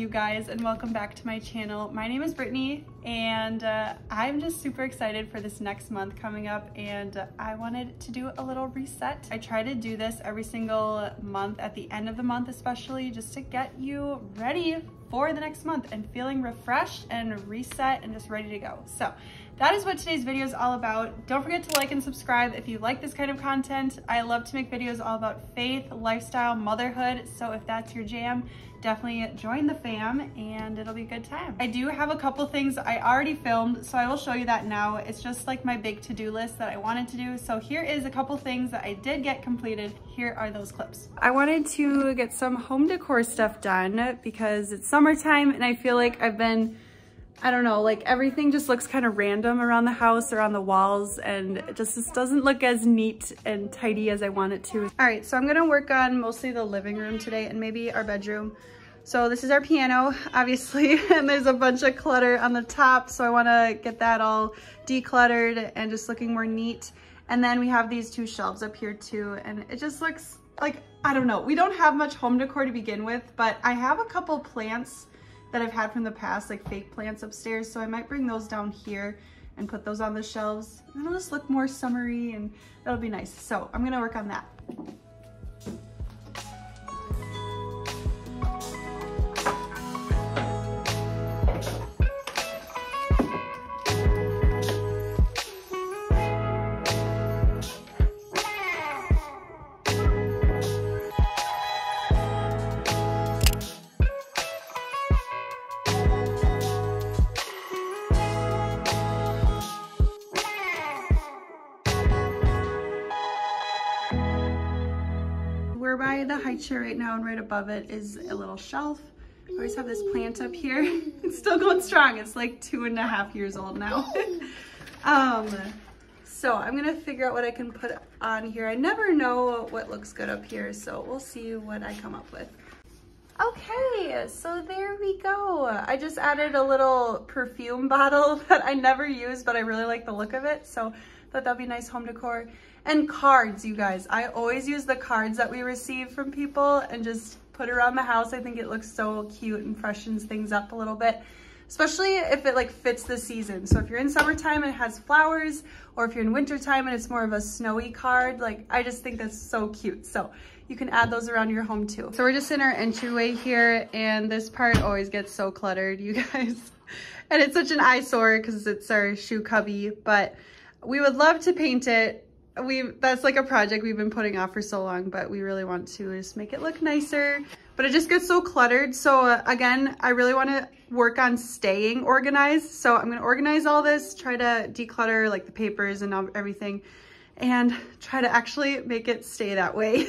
you guys, and welcome back to my channel. My name is Brittany, and I'm just super excited for this next month coming up, and I wanted to do a little reset. I try to do this every single month, at the end of the month especially, just to get you ready for the next month and feeling refreshed and reset and just ready to go. So that is what today's video is all about. Don't forget to like and subscribe if you like this kind of content. I love to make videos all about faith, lifestyle, motherhood. So if that's your jam, definitely join the fam and it'll be a good time. I do have a couple things I already filmed, so I will show you that now. It's just like my big to-do list that I wanted to do. So here is a couple things that I did get completed. Here are those clips. I wanted to get some home decor stuff done because it's summertime and I feel like I've been, I don't know, like everything just looks kind of random around the house or on the walls, and it just doesn't look as neat and tidy as I want it to. All right, so I'm gonna work on mostly the living room today and maybe our bedroom. So this is our piano, obviously, and there's a bunch of clutter on the top, so I wanna get that all decluttered and just looking more neat. And then we have these two shelves up here too, and it just looks like, I don't know, we don't have much home decor to begin with, but I have a couple plants that I've had from the past, like fake plants upstairs, so I might bring those down here and put those on the shelves, and it'll just look more summery and that'll be nice. So I'm gonna work on that. We're by the high chair right now, and right above it is a little shelf. I always have this plant up here. It's still going strong. It's like 2.5 years old now. So I'm gonna figure out what I can put on here. I never know what looks good up here, so we'll see what I come up with. Okay, so there we go. I just added a little perfume bottle that I never use, but I really like the look of it, so I thought that'd be nice home decor. And cards, you guys. I always use the cards that we receive from people and just put around the house. I think it looks so cute and freshens things up a little bit, especially if it like fits the season. So if you're in summertime and it has flowers, or if you're in wintertime and it's more of a snowy card, like I just think that's so cute. So you can add those around your home too. So we're just in our entryway here, and this part always gets so cluttered, you guys. And it's such an eyesore because it's our shoe cubby, but we would love to paint it. That's like a project we've been putting off for so long, but we really want to just make it look nicer, but it just gets so cluttered. So again, I really want to work on staying organized. So I'm going to organize all this, try to declutter like the papers and everything, and try to actually make it stay that way.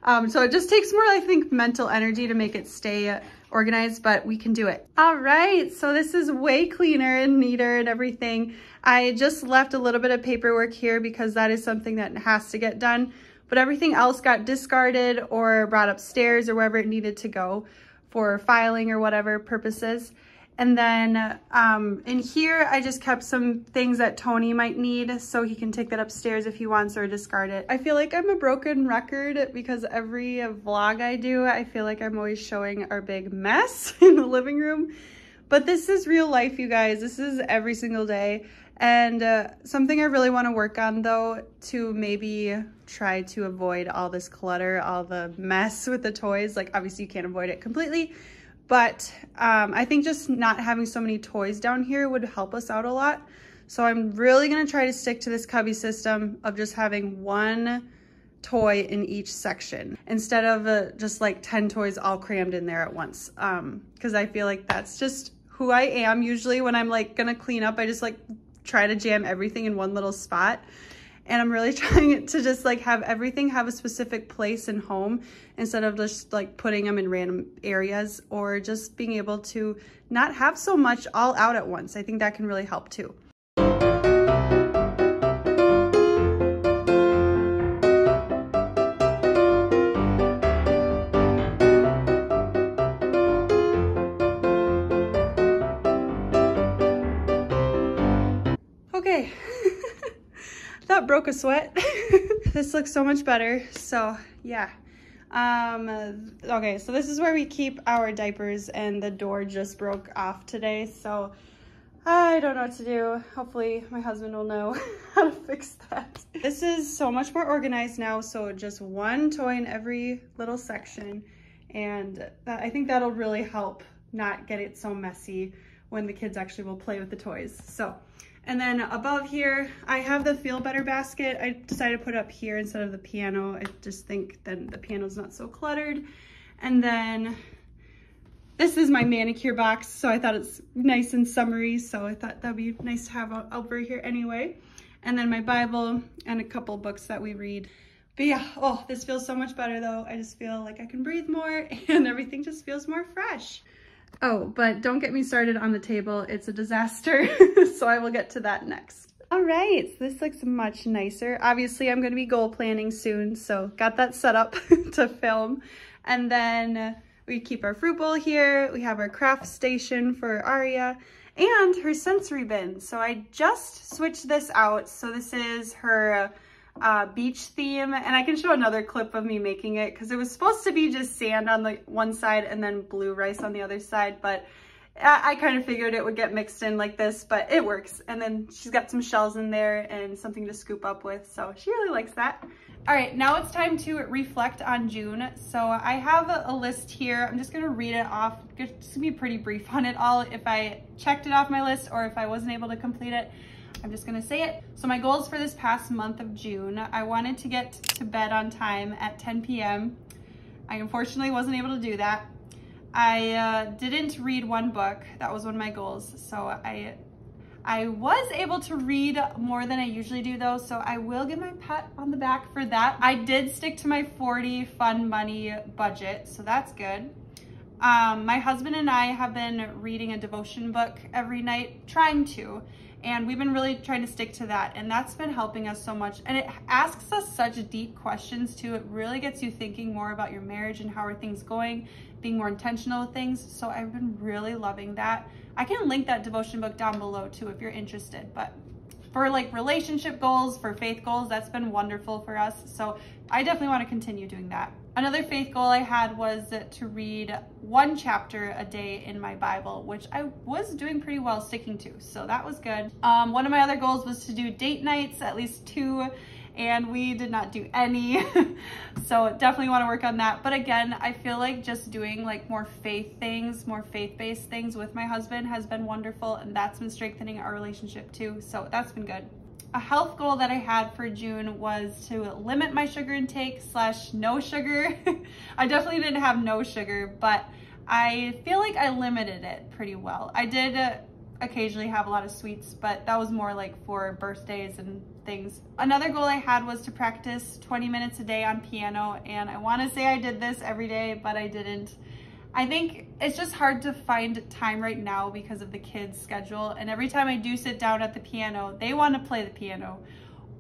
So it just takes more, I think, mental energy to make it stay organized, but we can do it. All right, so this is way cleaner and neater and everything. I just left a little bit of paperwork here because that is something that has to get done, but everything else got discarded or brought upstairs or wherever it needed to go for filing or whatever purposes. And then in here, I just kept some things that Tony might need so he can take that upstairs if he wants or discard it. I feel like I'm a broken record because every vlog I do, I feel like I'm always showing our big mess in the living room. But this is real life, you guys. This is every single day. And something I really want to work on though, to maybe try to avoid all this clutter, all the mess with the toys. Like obviously you can't avoid it completely, but I think just not having so many toys down here would help us out a lot. So I'm really gonna try to stick to this cubby system of just having one toy in each section instead of just like 10 toys all crammed in there at once. Because I feel like that's just who I am usually when I'm like gonna clean up. I just like try to jam everything in one little spot. And I'm really trying to just like have everything have a specific place in home instead of just like putting them in random areas, or just being able to not have so much all out at once. I think that can really help too. Okay. That broke a sweat. This looks so much better. So yeah, Okay, so this is where we keep our diapers, and the door just broke off today, so I don't know what to do. Hopefully my husband will know how to fix that. This is so much more organized now, so just one toy in every little section, and I think that'll really help not get it so messy when the kids actually will play with the toys. So, and then above here, I have the Feel Better basket. I decided to put it up here instead of the piano. I just think then the piano's not so cluttered. And then this is my manicure box, so I thought it's nice and summery, so I thought that'd be nice to have over here anyway. And then my Bible and a couple books that we read. But yeah, oh, this feels so much better though. I just feel like I can breathe more and everything just feels more fresh. Oh, but don't get me started on the table. It's a disaster, so I will get to that next. All right, so this looks much nicer. Obviously, I'm gonna be goal planning soon, so got that set up to film. And then we keep our fruit bowl here. We have our craft station for Aria and her sensory bin. So I just switched this out. So this is her beach theme, and I can show another clip of me making it because it was supposed to be just sand on the one side and then blue rice on the other side, but I kind of figured it would get mixed in like this, but it works. And then she's got some shells in there and something to scoop up with, so she really likes that. All right, now it's time to reflect on June. So I have a list here. I'm just gonna read it off. Just to be pretty brief on it all. If I checked it off my list or if I wasn't able to complete it, I'm just gonna say it. So my goals for this past month of June, I wanted to get to bed on time at 10 p.m. I unfortunately wasn't able to do that. I didn't read one book. That was one of my goals. So I was able to read more than I usually do though, so I will give my pat on the back for that. I did stick to my 40 fun money budget, so that's good. My husband and I have been reading a devotion book every night, trying to, and we've been really trying to stick to that, and that's been helping us so much. And it asks us such deep questions too. It really gets you thinking more about your marriage and how are things going, being more intentional with things. So I've been really loving that. I can link that devotion book down below too if you're interested, but for like relationship goals, for faith goals, that's been wonderful for us. So I definitely want to continue doing that. Another faith goal I had was to read one chapter a day in my Bible, which I was doing pretty well sticking to, so that was good. One of my other goals was to do date nights, at least 2, and we did not do any. So definitely want to work on that. But again, I feel like just doing like more faith things, more faith-based things with my husband has been wonderful, and that's been strengthening our relationship too, so that's been good. A health goal that I had for June was to limit my sugar intake / no sugar. I definitely didn't have no sugar, but I feel like I limited it pretty well. I did occasionally have a lot of sweets, but that was more like for birthdays and things. Another goal I had was to practice 20 minutes a day on piano, and I want to say I did this every day, but I didn't. I think it's just hard to find time right now because of the kids' schedule, and every time I do sit down at the piano, they want to play the piano.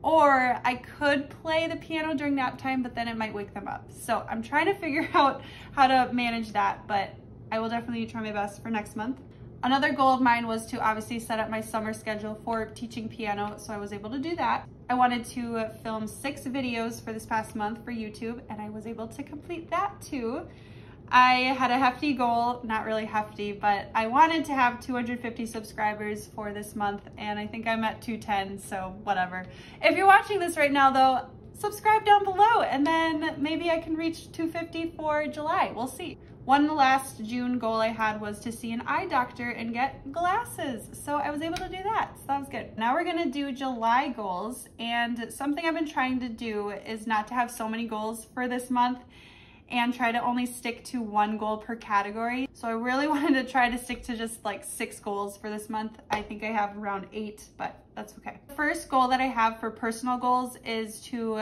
Or I could play the piano during nap time, but then it might wake them up. So I'm trying to figure out how to manage that, but I will definitely try my best for next month. Another goal of mine was to obviously set up my summer schedule for teaching piano, so I was able to do that. I wanted to film 6 videos for this past month for YouTube, and I was able to complete that too. I had a hefty goal, not really hefty, but I wanted to have 250 subscribers for this month, and I think I'm at 210, so whatever. If you're watching this right now though, subscribe down below, and then maybe I can reach 250 for July, we'll see. One last June goal I had was to see an eye doctor and get glasses, so I was able to do that, so that was good. Now we're gonna do July goals, and something I've been trying to do is not to have so many goals for this month, and try to only stick to 1 goal per category. So I really wanted to try to stick to just like 6 goals for this month. I think I have around 8, but that's okay. The first goal that I have for personal goals is to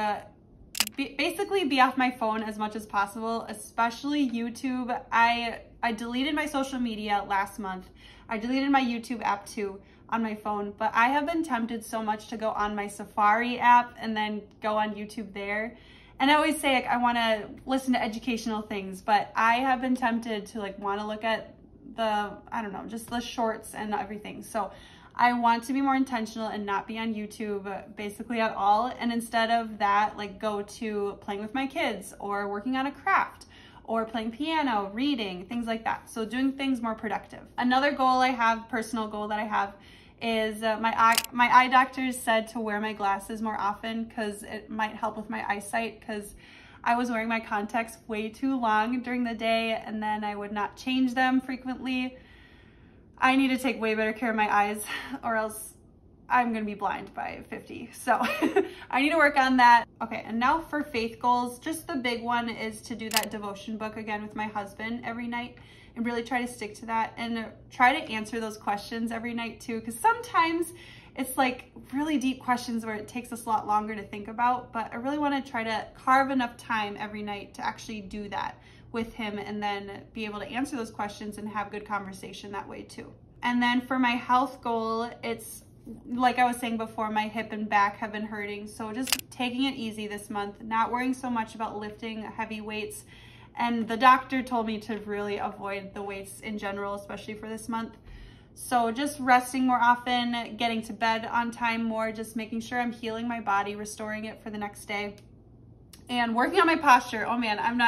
basically be off my phone as much as possible, especially YouTube. I deleted my social media last month. I deleted my YouTube app too on my phone, but I have been tempted so much to go on my Safari app and then go on YouTube there. And I always say like I want to listen to educational things, but I have been tempted to like want to look at the, I don't know, just the shorts and everything. So I want to be more intentional and not be on YouTube basically at all. And instead of that, like go to playing with my kids or working on a craft or playing piano, reading, things like that. So doing things more productive. Another goal I have, personal goal that I have, is my eye doctors said to wear my glasses more often because it might help with my eyesight, because I was wearing my contacts way too long during the day and then I would not change them frequently. I need to take way better care of my eyes or else I'm gonna be blind by 50. So I need to work on that. Okay, and now for faith goals, just the big one is to do that devotion book again with my husband every night and really try to stick to that and try to answer those questions every night too, because sometimes it's like really deep questions where it takes us a lot longer to think about, but I really want to try to carve enough time every night to actually do that with him and then be able to answer those questions and have good conversation that way too. And then for my health goal, it's like I was saying before, my hip and back have been hurting. So just taking it easy this month, not worrying so much about lifting heavy weights. And the doctor told me to really avoid the weights in general, especially for this month. So just resting more often, getting to bed on time more, just making sure I'm healing my body, restoring it for the next day. And working on my posture. Oh man, I'm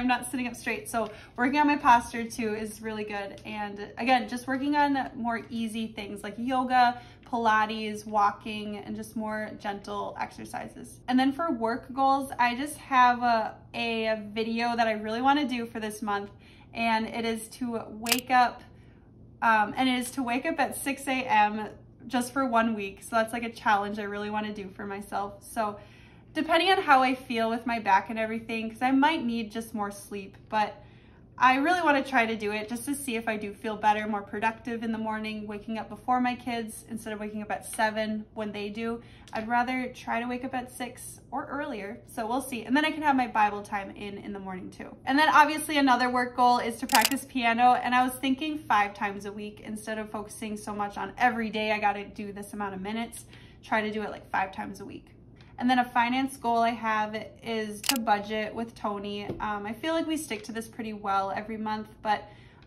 not sitting up straight. So working on my posture too is really good. And again, just working on more easy things like yoga, Pilates, walking, and just more gentle exercises. And then for work goals, I just have a video that I really want to do for this month. And it is to wake up, at 6 a.m. just for 1 week. So that's like a challenge I really want to do for myself. So depending on how I feel with my back and everything, because I might need just more sleep, but I really want to try to do it just to see if I do feel better, more productive in the morning, waking up before my kids instead of waking up at 7 when they do. I'd rather try to wake up at 6 or earlier, so we'll see. And then I can have my Bible time in the morning too. And then obviously another work goal is to practice piano, and I was thinking 5 times a week instead of focusing so much on every day I got to do this amount of minutes. Try to do it like 5 times a week. And then a finance goal I have is to budget with Tony. I feel like we stick to this pretty well every month, but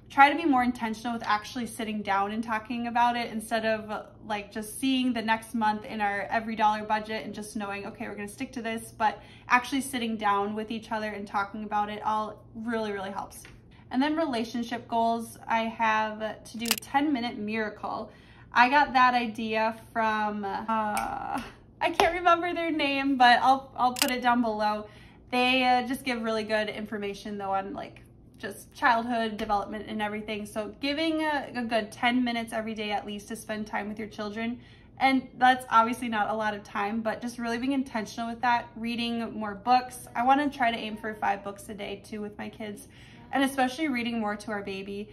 try to be more intentional with actually sitting down and talking about it instead of like just seeing the next month in our every dollar budget and just knowing, okay, we're gonna stick to this, but actually sitting down with each other and talking about it all really, really helps. And then relationship goals, I have to do 10-minute miracle. I got that idea from, I can't remember their name, but I'll put it down below. They just give really good information though on like just childhood development and everything. So giving a good 10 minutes every day at least to spend time with your children. And that's obviously not a lot of time, but just really being intentional with that, reading more books. I want to try to aim for 5 books a day too with my kids, and especially reading more to our baby.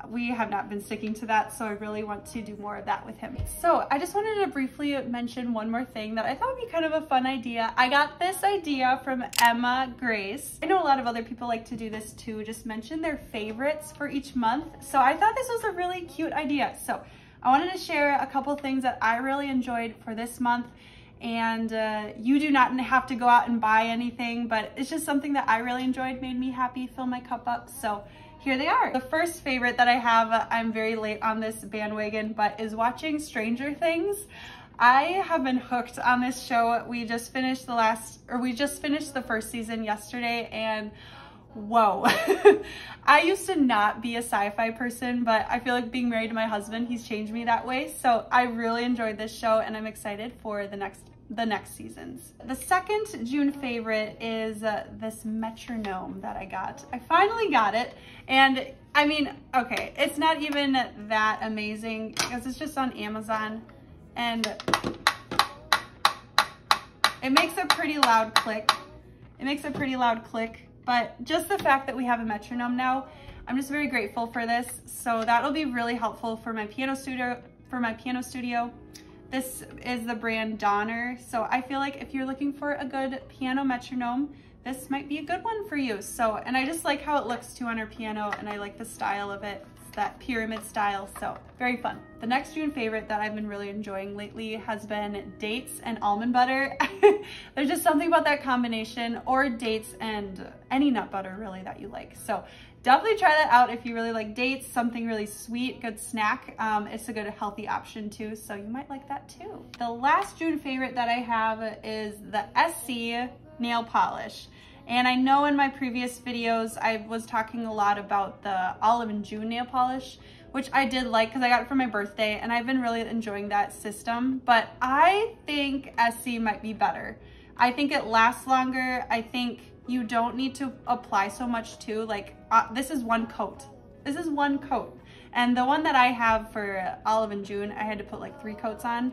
We have not been sticking to that, so I really want to do more of that with him. So I just wanted to briefly mention one more thing that I thought would be kind of a fun idea. I got this idea from Emma Grace. I know a lot of other people like to do this too, just mention their favorites for each month. So I thought this was a really cute idea. So I wanted to share a couple things that I really enjoyed for this month. And you do not have to go out and buy anything, but it's just something that I really enjoyed, made me happy, fill my cup up. So here they are. The first favorite that I have, I'm very late on this bandwagon, but is watching Stranger Things. I have been hooked on this show. We just finished the first season yesterday, and whoa. I used to not be a sci-fi person, but I feel like being married to my husband, he's changed me that way. So I really enjoyed this show, and I'm excited for the next seasons. The second June favorite is this metronome that I got. I finally got it, and I mean, okay, it's not even that amazing because it's just on Amazon, and it makes a pretty loud click. But just the fact that we have a metronome now, I'm just very grateful for this. So that'll be really helpful for my piano studio. This is the brand Donner. So I feel like if you're looking for a good piano metronome, this might be a good one for you. So, and I just like how it looks too on our piano, and I like the style of it. It's that pyramid style, so very fun. The next June favorite that I've been really enjoying lately has been dates and almond butter. There's just something about that combination, or dates and any nut butter really that you like. So definitely try that out if you really like dates, something really sweet, good snack. It's a good healthy option too, so you might like that too. The last June favorite that I have is the SC nail polish. And I know in my previous videos, I was talking a lot about the Olive and June nail polish, which I did like because I got it for my birthday and I've been really enjoying that system, but I think SC might be better. I think it lasts longer. I think you don't need to apply so much too. Like this is one coat. This is one coat. And the one that I have for Olive and June, I had to put like 3 coats on.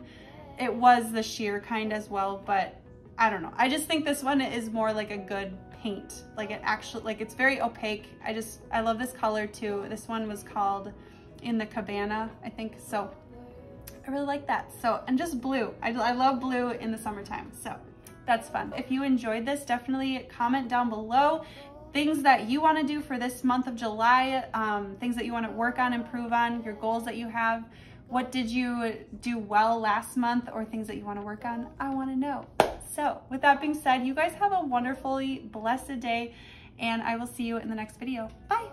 It was the sheer kind as well, but I don't know. I just think this one is more like a good paint. Like it actually, like it's very opaque. I love this color too. This one was called In the Cabana, I think. So I really like that. So, and just blue. I love blue in the summertime. So that's fun. If you enjoyed this, definitely comment down below things that you want to do for this month of July, things that you want to work on, improve on, your goals that you have. What did you do well last month, or things that you want to work on? I want to know. So with that being said, you guys have a wonderfully blessed day, and I will see you in the next video. Bye.